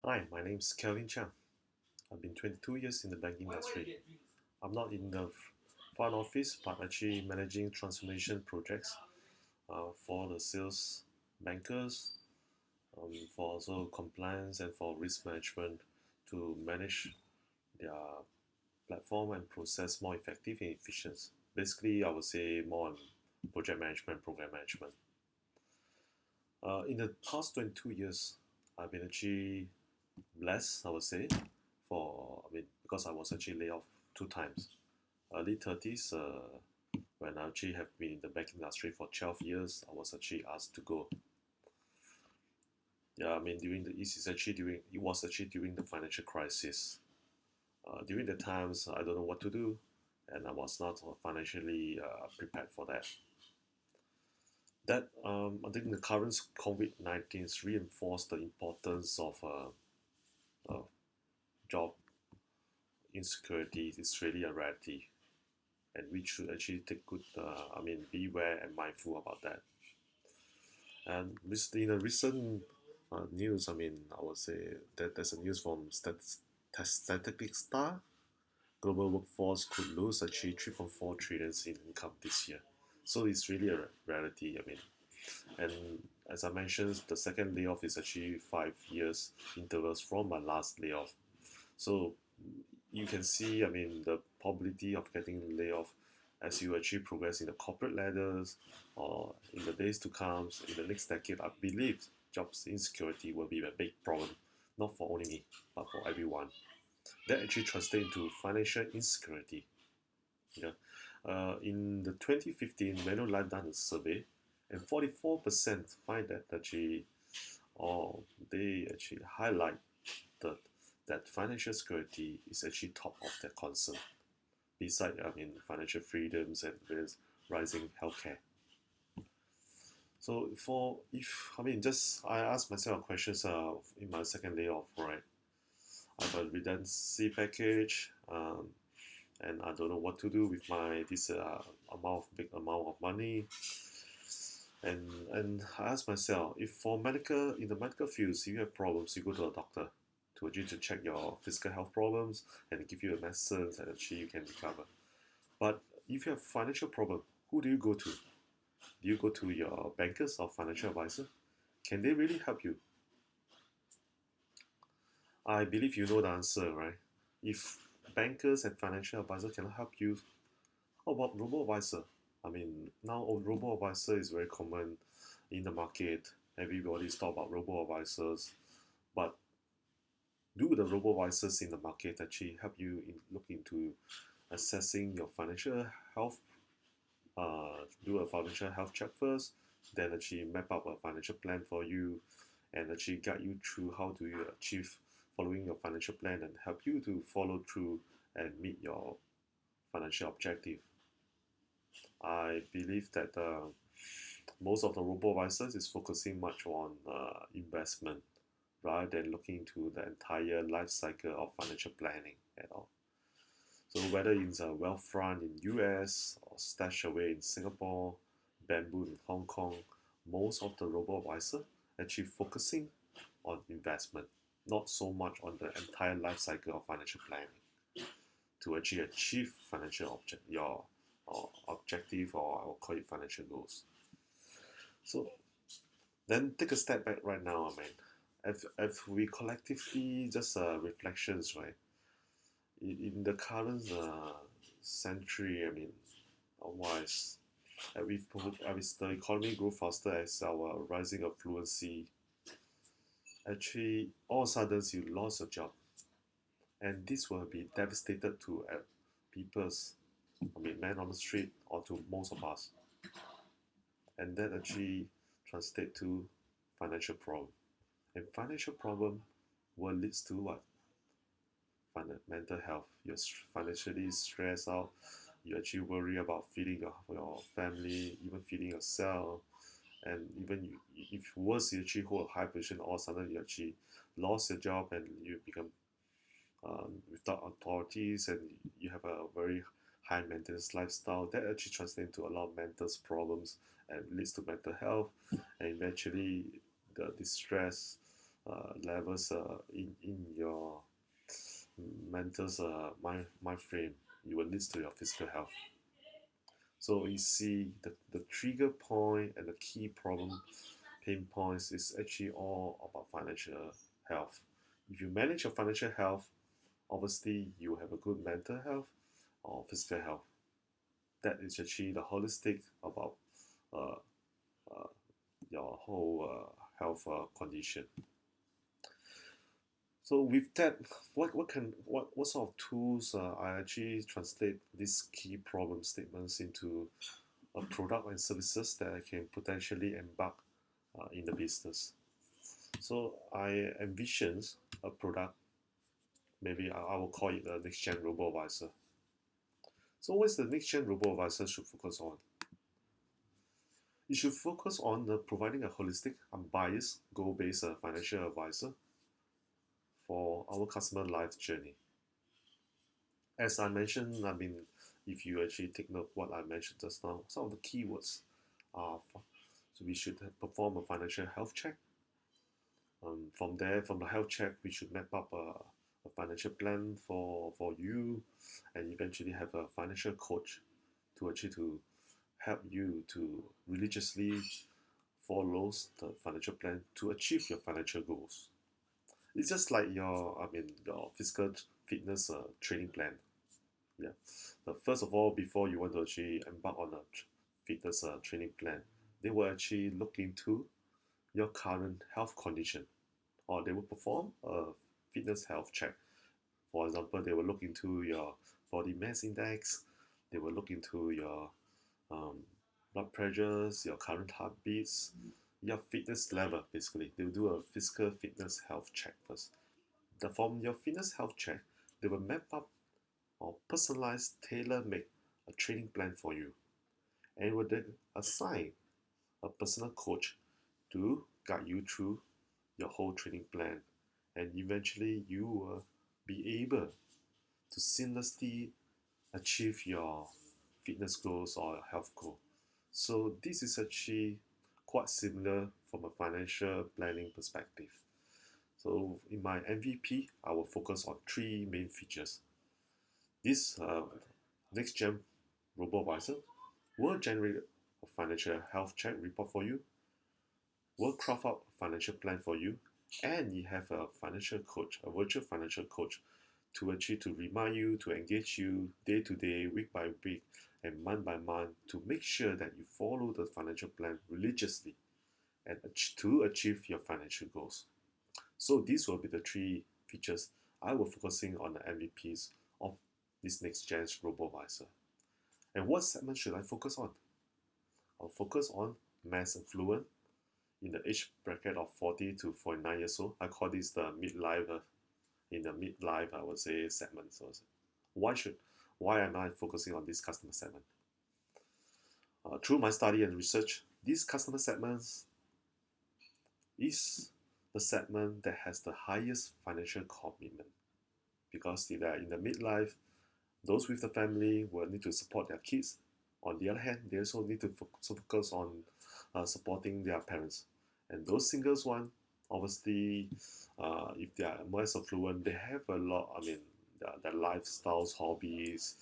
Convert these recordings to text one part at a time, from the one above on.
Hi, my name is Kelvin Chang. I've been 22 years in the banking industry. I'm not in the front office, but actually managing transformation projects for the sales bankers, for also compliance and for risk management to manage their platform and process more effective and efficient. Basically, I would say more on project management, program management. In the past 22 years, I've been actually blessed, I would say, because I was actually laid off two times. Early 30s, when I actually have been in the banking industry for 12 years, I was actually asked to go. Yeah, I mean, it was actually during the financial crisis. During the times, I don't know what to do, and I was not financially prepared for that. I think the current COVID-19 has reinforced the importance of job insecurity is really a reality, and we should actually take good, beware and mindful about that. And in the recent news, I would say that there's a news from Statistics Star. Global workforce could lose actually 3.4 trillion in income this year. So it's really a reality. And as I mentioned, the second layoff is actually 5 years intervals from my last layoff. So you can see, the probability of getting laid off as you actually progress in the corporate ladders or in the days to come, in the next decade, I believe jobs insecurity will be a big problem, not for only me, but for everyone. That actually translates into financial insecurity. You in the 2015 Manulife done a survey, and 44% find that actually, or they actually highlight that financial security is actually top of their concern. Beside, financial freedoms and there's rising healthcare. So for if just I ask myself questions in my second layoff, right? I have a redundancy package, and I don't know what to do with my this big amount of money. And I ask myself, if for medical in the medical fields, if you have problems, you go to a doctor to actually to check your physical health problems and give you a medicine that actually you can recover. But if you have financial problem, who do you go to? Do you go to your bankers or financial advisor? Can they really help you? I believe you know the answer, right? If bankers and financial advisor cannot help you, how about robo advisor? Now robo advisor is very common in the market. Everybody's talk about robo advisors, but do the robo advisors in the market actually help you look into assessing your financial health? Do a financial health check first, then actually map out a financial plan for you, and actually guide you through how do you achieve following your financial plan and help you to follow through and meet your financial objective. I believe that most of the robo advisors is focusing much on investment rather than looking into the entire life cycle of financial planning at all. So whether it's a Wealthfront in US or Stashaway in Singapore, Bamboo in Hong Kong, most of the robo-advisor actually focusing on investment, not so much on the entire life cycle of financial planning to actually achieve your objective, or I will call it financial goals. So then take a step back right now, if we collectively just reflections, right? In the current century, wise, as the economy grow faster as our rising affluency, actually all of a sudden you lost your job, and this will be devastated to people's, man on the street or to most of us, and that actually translate to financial problem, and financial problem will leads to what? Mental health. You're financially stressed out. You actually worry about feeding your family, even feeding yourself, and even if worse, you actually hold a high position, all of a sudden you actually lost your job and you become without authorities, and you have a very high maintenance lifestyle. That actually translates into a lot of mental problems and leads to mental health, and eventually the distress levels in your mental mind frame, you will lead to your physical health. So you see the trigger point and the key problem pain points is actually all about financial health. If you manage your financial health, obviously you have a good mental health or physical health. That is actually the holistic about uh, uh, your whole health condition. So with that, what sort of tools I actually translate these key problem statements into a product and services that I can potentially embark in the business. So I envisions a product, maybe I will call it a NextGen Robo Advisor. So what's the NextGen Robo Advisor should focus on? It should focus on providing a holistic, unbiased, goal-based financial advisor for our customer life journey. As I mentioned, I mean, if you actually take note what I mentioned just now, some of the keywords are so we should perform a financial health check. From there, from the health check, we should map up a financial plan for you, and eventually have a financial coach to actually to help you to religiously follow the financial plan to achieve your financial goals. It's just like your physical fitness training plan. Yeah. But first of all, before you want to actually embark on a fitness training plan, they will actually look into your current health condition, or they will perform a fitness health check. For example, they will look into your body mass index, they will look into your um, blood pressures, your current heartbeats, your fitness level. Basically, they will do a physical fitness health check first. From your fitness health check, they will map up or personalize, tailor-make a training plan for you, and will then assign a personal coach to guide you through your whole training plan, and eventually you will be able to seamlessly achieve your fitness goals or health goal. So this is actually quite similar from a financial planning perspective. So in my MVP, I will focus on three main features. This next gen robo advisor will generate a financial health check report for you, will craft out a financial plan for you, and you have a financial coach, a virtual financial coach, to actually to remind you, to engage you day to day, week by week, and month by month to make sure that you follow the financial plan religiously and to achieve your financial goals. So these will be the three features I will focusing on the MVPs of this next gen's robo-advisor. And what segment should I focus on? I'll focus on mass affluent in the age bracket of 40 to 49 years old. I call this the midlife, in the midlife, I would say, segment. So why should, why am I focusing on this customer segment? Through my study and research, these customer segments is the segment that has the highest financial commitment, because they are in the midlife. Those with the family will need to support their kids. On the other hand, they also need to focus on supporting their parents. And those singles one, obviously, if they are more affluent, they have a lot. I mean, their lifestyles, hobbies,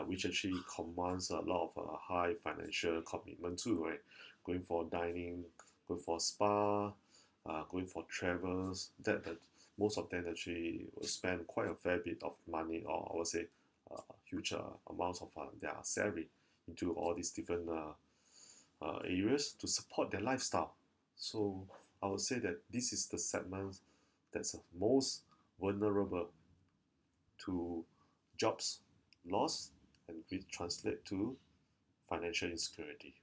which actually commands a lot of high financial commitment too, right? Going for dining, going for spa, going for travels. That most of them actually will spend quite a fair bit of money, or I would say huge amounts of their salary into all these different areas to support their lifestyle. So I would say that this is the segment that's most vulnerable to jobs loss, and which translate to financial insecurity.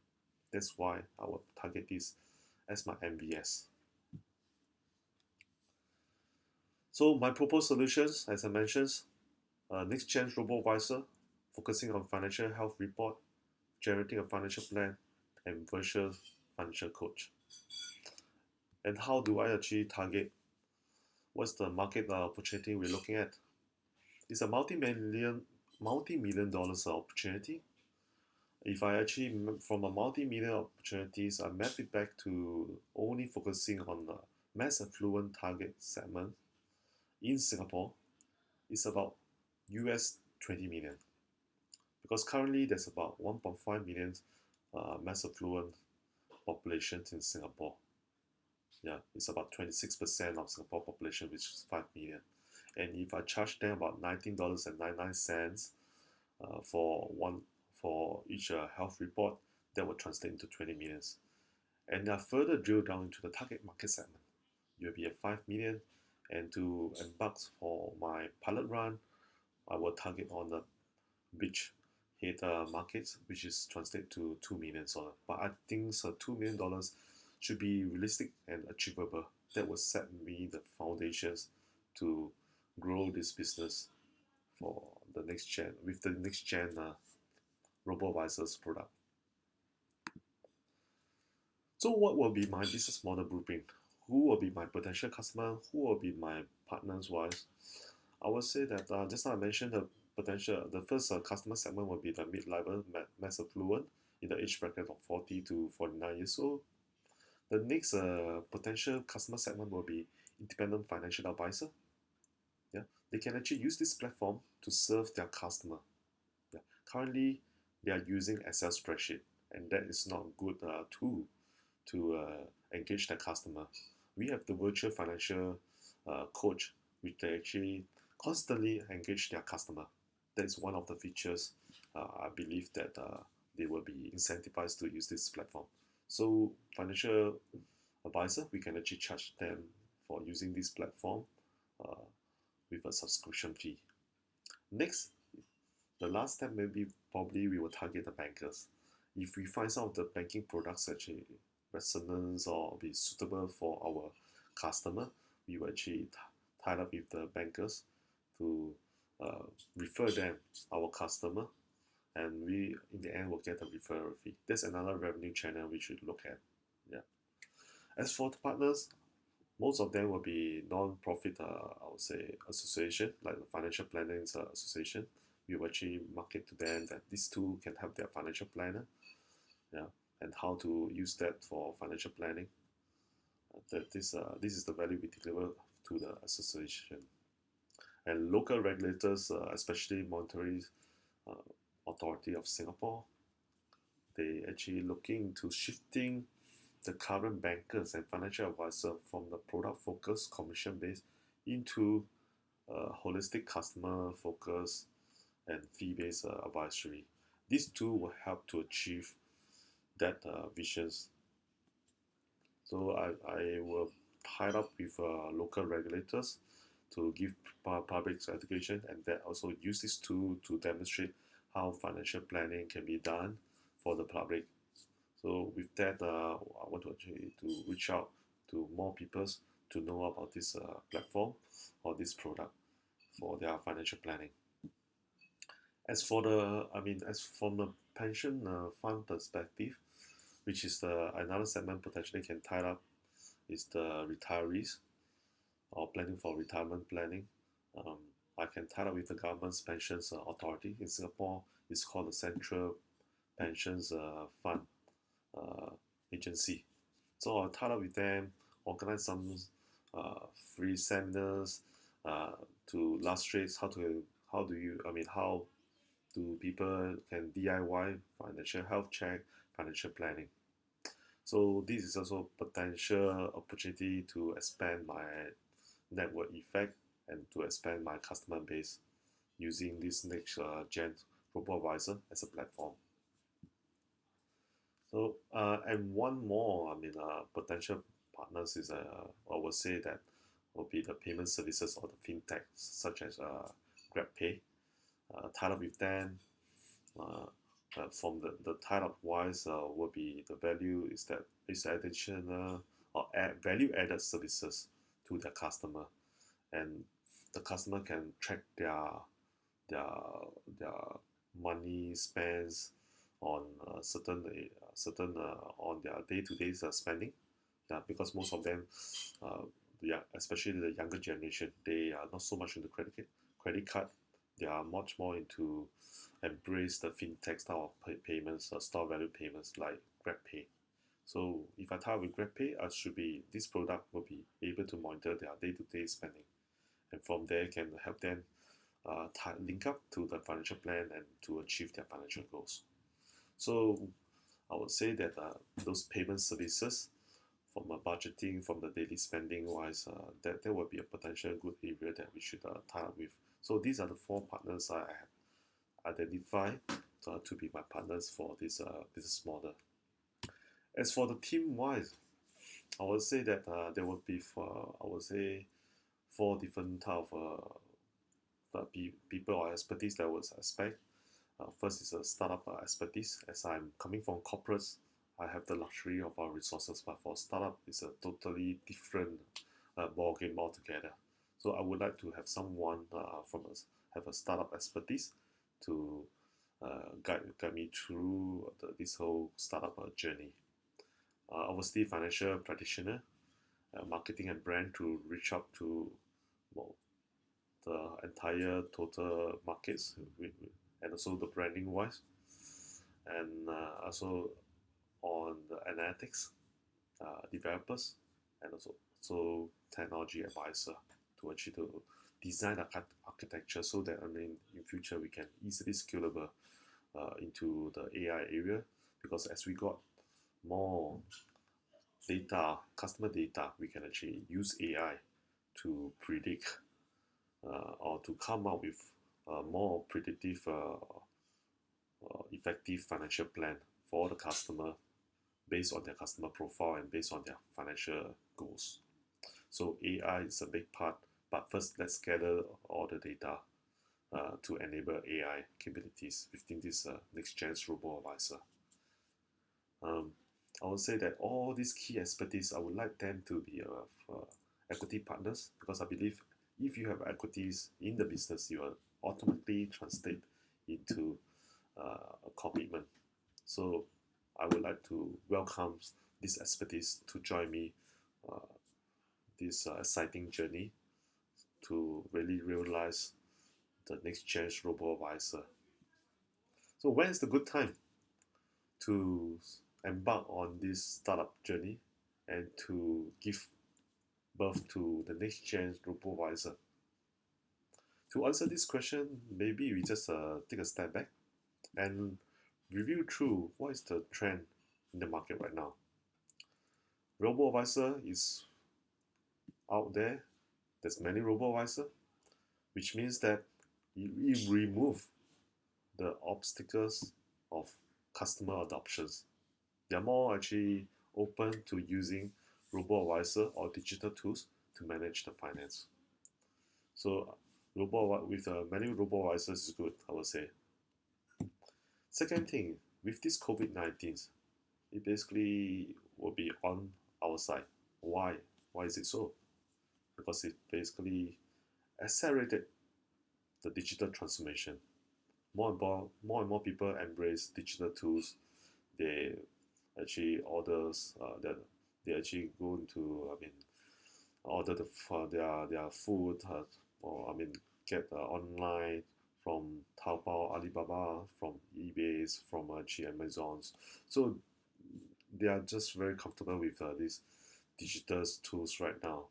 That's why I will target this as my MVS. So my proposed solutions, as I mentioned, next gen robo advisor, focusing on financial health report, generating a financial plan, and virtual financial coach. And how do I actually target? What's the market opportunity we're looking at? It's a multi-million dollars opportunity. If I actually from a multi-million opportunities, I map it back to only focusing on mass affluent target segment in Singapore is about US 20 million, because currently there's about 1.5 million mass affluent populations in Singapore. Yeah, it's about 26% of Singapore population, which is 5 million. And if I charge them about $19.99 for each health report, that will translate into 20 millions. And I further drill down into the target market segment. You'll be at 5 million, and to embark for my pilot run, I will target on the beach head markets, which is translate to $2 million. But I think so $2 million should be realistic and achievable. That will set me the foundations to grow this business for the next gen with the next gen robo advisors product. So what will be my business model blueprint? Who will be my potential customer? Who will be my partners wise? I would say that just now I mentioned the first customer segment will be the mid-level mass affluent in the age bracket of 40 to 49 years old. The next potential customer segment will be independent financial advisor. Yeah, they can actually use this platform to serve their customer. Yeah. Currently, they are using Excel spreadsheet, and that is not a good tool to engage their customer. We have the virtual financial coach, which they actually constantly engage their customer. That is one of the features I believe that they will be incentivized to use this platform. So financial advisor, we can actually charge them for using this platform uh, with a subscription fee. Next, the last step maybe probably we will target the bankers. If we find some of the banking products actually resonance or be suitable for our customer, we will actually tie up with the bankers to uh, refer them our customer, and we in the end will get a referral fee. That's another revenue channel we should look at. Yeah. As for the partners, most of them will be non-profit, I would say, association, like the financial planning association. We will actually market to them that this tool can help their financial planner, yeah, and how to use that for financial planning. That this is the value we deliver to the association. And local regulators, especially Monetary uh, Authority of Singapore, they actually looking into shifting the current bankers and financial advisor from the product focused commission based into holistic customer focus and fee based advisory. These two will help to achieve that visions. So I will tie up with local regulators to give public education, and that also use this tool to demonstrate how financial planning can be done for the public. So with that, I want to actually to reach out to more people to know about this platform or this product for their financial planning. As for as from the pension fund perspective, which is the another segment potentially can tie up, is the retirees or planning for retirement planning. Um, I can tie up with the government's pensions authority in Singapore. It's called the Central Pensions Fund uh, Agency. So I'll tie up with them, organize some uh, free seminars uh, to illustrate how do you how do people can DIY financial health check, financial planning. So this is also potential opportunity to expand my network effect and to expand my customer base using this next gen robo advisor as a platform. So and one more, potential partners is I would say that will be the payment services or the fintech such as GrabPay. Tied up with them, uh, from the tied up wise will be the value is that is additional or value added services to the customer, and the customer can track their their money spends on certain on their day-to-day spending. Yeah, because most of them, yeah, especially the younger generation, they are not so much into credit card. They are much more into embrace the fintech style of payments, store value payments like GrabPay. So if I tie up with GrabPay, this product will be able to monitor their day-to-day spending, and from there can help them link up to the financial plan and to achieve their financial goals. So I would say that those payment services, from a budgeting, from the daily spending wise, that will be a potential good area that we should tie up with. So these are the four partners I have identified to be my partners for this business model. As for the team wise, I would say that there would be I would say four different type of people or expertise that I would expect. First is a startup expertise. As I'm coming from corporates, I have the luxury of our resources, but for startup, it's a totally different ball game altogether. So I would like to have someone have a startup expertise to guide me through this whole startup journey. Obviously, financial practitioner, marketing and brand to reach out to, well, the entire total markets and also the branding wise, and also on the analytics developers, and also technology advisor to actually to design the architecture, so that in future we can easily scalable into the AI area, because as we got more data, customer data, we can actually use AI to predict or to come up with a more predictive, effective financial plan for the customer based on their customer profile and based on their financial goals. So AI is a big part, but first let's gather all the data to enable AI capabilities within this next-gen robo advisor. I would say that all these key expertise, I would like them to be equity partners, because I believe if you have equities in the business, you will automatically translate into a commitment. So I would like to welcome this expertise to join me this exciting journey to really realize the next gen robo advisor. So when is the good time to embark on this startup journey and to give birth to the next gen robo advisor? To answer this question, maybe we just take a step back and review through what is the trend in the market right now. Robo advisor is out there. There's many robo advisor, which means that you remove the obstacles of customer adoptions. They're more actually open to using robo advisor or digital tools to manage the finance. So many robo advisors is good, I would say. Second thing, with this COVID-19, it basically will be on our side. Why? Why is it so? Because it basically accelerated the digital transformation. More and more people embrace digital tools. They actually orders that they actually go into order their food or get online from Taobao, Alibaba, from eBay's, from Amazon's. So they are just very comfortable with these digital tools right now.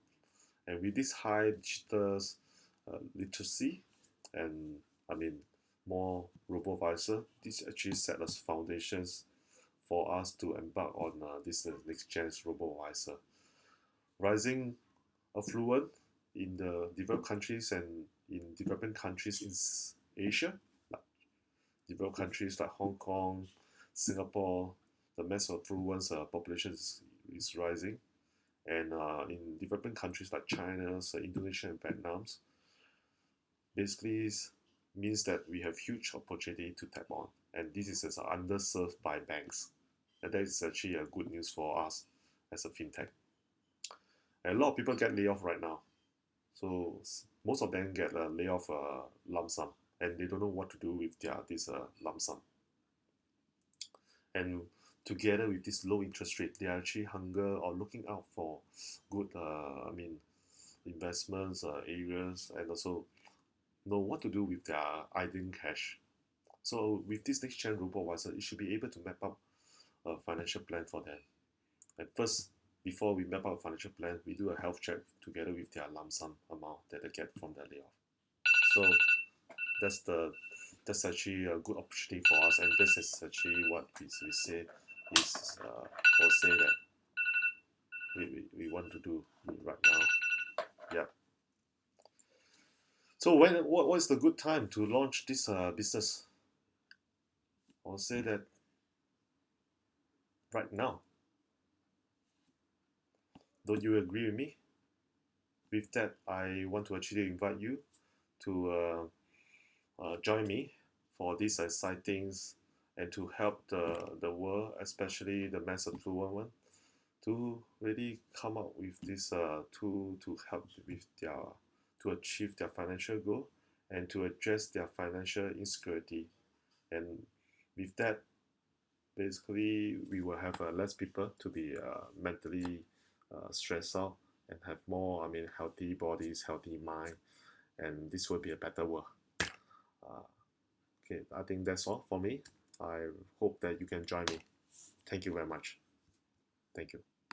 And with this high digital literacy and more robo-advisor, this actually set us foundations for us to embark on this next gen robo-advisor. Rising affluent in the developed countries and in developing countries in Asia, like developed countries like Hong Kong, Singapore, the mass affluent population is rising. And in developing countries like China, Indonesia, and Vietnam, basically means that we have huge opportunity to tap on. And this is as underserved by banks. And that is actually a good news for us as a fintech. And a lot of people get laid off right now. So most of them get a layoff lump sum, and they don't know what to do with this lump sum. And together with this low interest rate, they are actually hunger or looking out for good, investments areas, and also know what to do with their idling cash. So with this next gen robo advisor, it should be able to map up a financial plan for them. And first, before we map out a financial plan, we do a health check together with their lump sum amount that they get from their layoff. So that's actually a good opportunity for us, and this is actually what we say is or say that we want to do right now. Yeah. So what is the good time to launch this business? I'll say that right now. Don't you agree with me? With that, I want to actually invite you to join me for these exciting and to help the world, especially the mass affluent one, to really come up with this tool to help with their to achieve their financial goal and to address their financial insecurity. And with that, basically, we will have less people to be mentally stressed out and have more, healthy bodies, healthy mind, and this will be a better world. Uh, okay, I think that's all for me. I hope that you can join me. Thank you very much. Thank you.